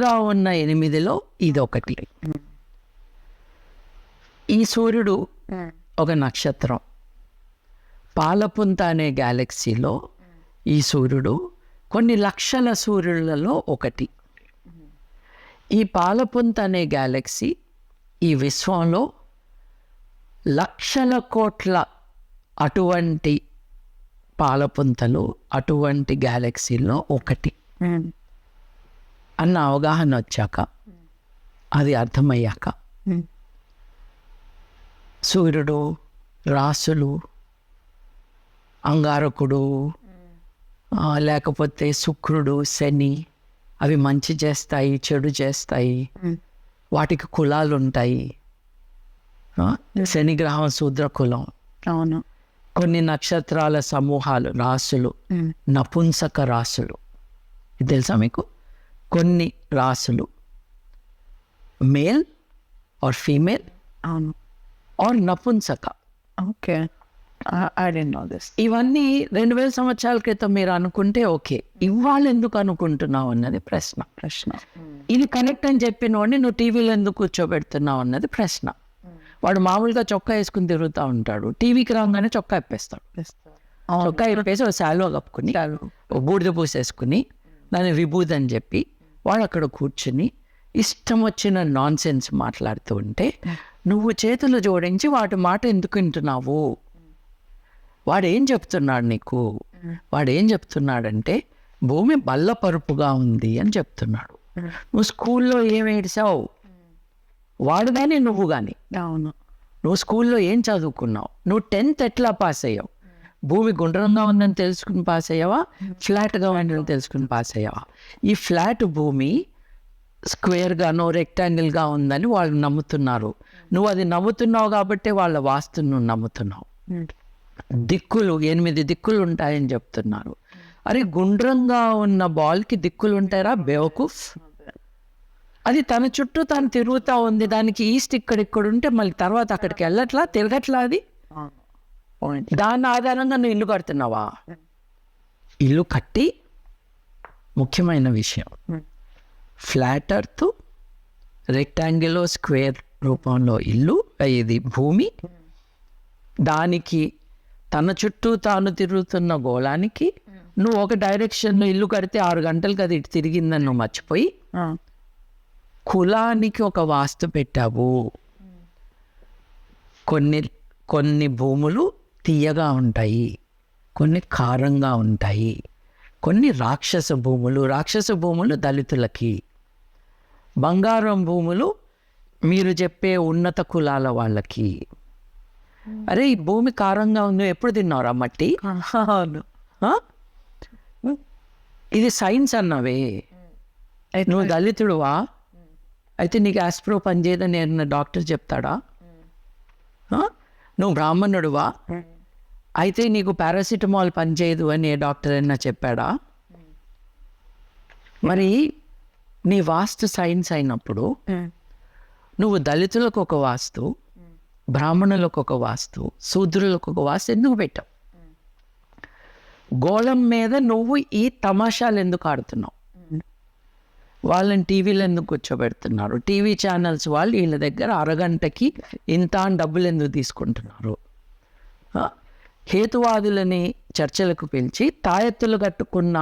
గా ఉన్న 8లో ఇదొకటి. ఈ సూర్యుడు ఒక నక్షత్రం. పాలపుంత అనే గ్యాలక్సీలో ఈ సూర్యుడు కొన్ని లక్షల సూర్యులలో ఒకటి. ఈ పాలపుంత అనే గ్యాలక్సీ ఈ విశ్వంలో లక్షల కోట్ల అటువంటి పాలపుంతలు, అటువంటి గ్యాలక్సీల్లో ఒకటి అన్న అవగాహన వచ్చాక, అది అర్థమయ్యాక, సూర్యుడు, రాసులు, అంగారకుడు, లేకపోతే శుక్రుడు, శని, అవి మంచి చేస్తాయి, చెడు చేస్తాయి, వాటికి కులాలు ఉంటాయి. శని గ్రహం శూద్ర కులం. అవును. కొన్ని నక్షత్రాల సమూహాలు, రాసులు నపుంసక రాసులు. ఇది తెలుసా మీకు? కొన్ని రాసులు మేల్ ఆర్ ఫీమేల్ అవును. ఆర్ నపుంసక. Okay, I don't know this. ఇవన్నీ 2000 సంవత్సరాల క్రితం మీరు అనుకుంటే ఓకే, ఇవాళ ఎందుకు అనుకుంటున్నావు అన్నది ప్రశ్న. ఇది కనెక్ట్ అని చెప్పిన వాడిని నువ్వు టీవీలో ఎందుకు కూర్చోబెడుతున్నావు అన్నది ప్రశ్న. వాడు మామూలుగా చొక్కా వేసుకుని తిరుగుతూ ఉంటాడు, టీవీకి రాగానే చొక్కా ఇప్పేస్తాడు. చొక్కా ఇప్పేసి ఒక శాలువా కప్పుకుని, ఒక బూడిద పూసేసుకుని, దాన్ని విభూది అని చెప్పి వాడు అక్కడ కూర్చుని ఇష్టం వచ్చిన నాన్ సెన్స్ మాట్లాడుతూ ఉంటే నువ్వు చేతులు జోడించి వాటి మాట ఎందుకు వింటున్నావు? వాడేం చెప్తున్నాడు నీకు? వాడేం చెప్తున్నాడంటే భూమి బల్లపరుపుగా ఉంది అని చెప్తున్నాడు. నువ్వు స్కూల్లో ఏం ఏడ్చావు? వాడు కానీ నువ్వు కానీ. అవును. నువ్వు స్కూల్లో ఏం చదువుకున్నావు? నువ్వు 10th ఎట్లా పాస్ అయ్యావు? భూమి గుండ్రంగా ఉందని తెలుసుకుని పాస్ అయ్యావా? ఫ్లాట్గా ఉందని తెలుసుకుని పాస్ అయ్యావా? ఈ ఫ్లాట్ భూమి స్క్వేర్గానో రెక్టాంగిల్గా ఉందని వాళ్ళు నమ్ముతున్నారు. నువ్వు అది నమ్ముతున్నావు కాబట్టి వాళ్ళ వాస్తును నువ్వు నమ్ముతున్నావు. దిక్కులు 8 దిక్కులు ఉంటాయని చెప్తున్నారు. అరే, గుండ్రంగా ఉన్న బాల్కి దిక్కులు ఉంటాయరా బేవకూఫ్? అది తన చుట్టూ తాను తిరుగుతూ ఉంది. దానికి ఈస్ట్ ఇక్కడ ఉంటే మళ్ళీ తర్వాత అక్కడికి వెళ్ళట్లా, తిరగట్లా. అది దాని ఆధారంగా నువ్వు ఇల్లు కడుతున్నావా? ఇల్లు కట్టి, ముఖ్యమైన విషయం, ఫ్లాట్ ఎర్త్, రెక్టాంగిల్, స్క్వేర్ రూపంలో ఇల్లు, ఇది భూమి, దానికి తన చుట్టూ తాను తిరుగుతున్న గోళానికి నువ్వు ఒక డైరెక్షన్లో ఇల్లు కడితే 6 గంటలకు అది ఇటు తిరిగిందని నువ్వు మర్చిపోయి కులానికి ఒక వాస్తు పెట్టావు. కొన్ని భూములు తీయగా ఉంటాయి, కొన్ని కారంగా ఉంటాయి, కొన్ని రాక్షస భూములు దళితులకి, బంగారం భూములు మీరు చెప్పే ఉన్నత కులాల వాళ్ళకి. అరే, ఈ భూమి కారంగా ఉంది, ఎప్పుడు తిన్నావురా మట్టి? ఇది సైన్స్ అన్నవే. నువ్వు దళితుడువా? అయితే నీకు ఆస్ప్రో పనిచేయదని ఏదన్నా డాక్టర్ చెప్తాడా? నువ్వు బ్రాహ్మణుడువా? అయితే నీకు పారాసిటమాల్ పనిచేయదు అని ఏ డాక్టర్ అయినా చెప్పాడా? మరి నీ వాస్తు సైన్స్ అయినప్పుడు నువ్వు దళితులకు ఒక వాస్తు, బ్రాహ్మణులకు ఒక వాస్తు, శూద్రులకు ఒక వాస్తు ఎందుకు పెట్టావు? గోళం మీద నువ్వు ఈ తమాషాలు ఎందుకు ఆడుతున్నావు? వాళ్ళని టీవీలో ఎందుకు కూర్చోబెడుతున్నారు? టీవీ ఛానల్స్ వాళ్ళు వీళ్ళ దగ్గర అరగంటకి ఇంత అని డబ్బులు ఎందుకు తీసుకుంటున్నారు? హేతువాదులని చర్చలకు పిలిచి తాయెత్తులు కట్టుకున్న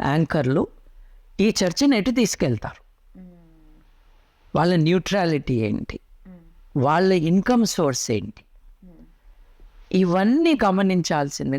యాంకర్లు ఈ చర్చను ఎటు తీసుకెళ్తారు? వాళ్ళ న్యూట్రాలిటీ ఏంటి? వాళ్ళ ఇన్కమ్ సోర్స్ ఏంటి? ఇవన్నీ గమనించాల్సింది.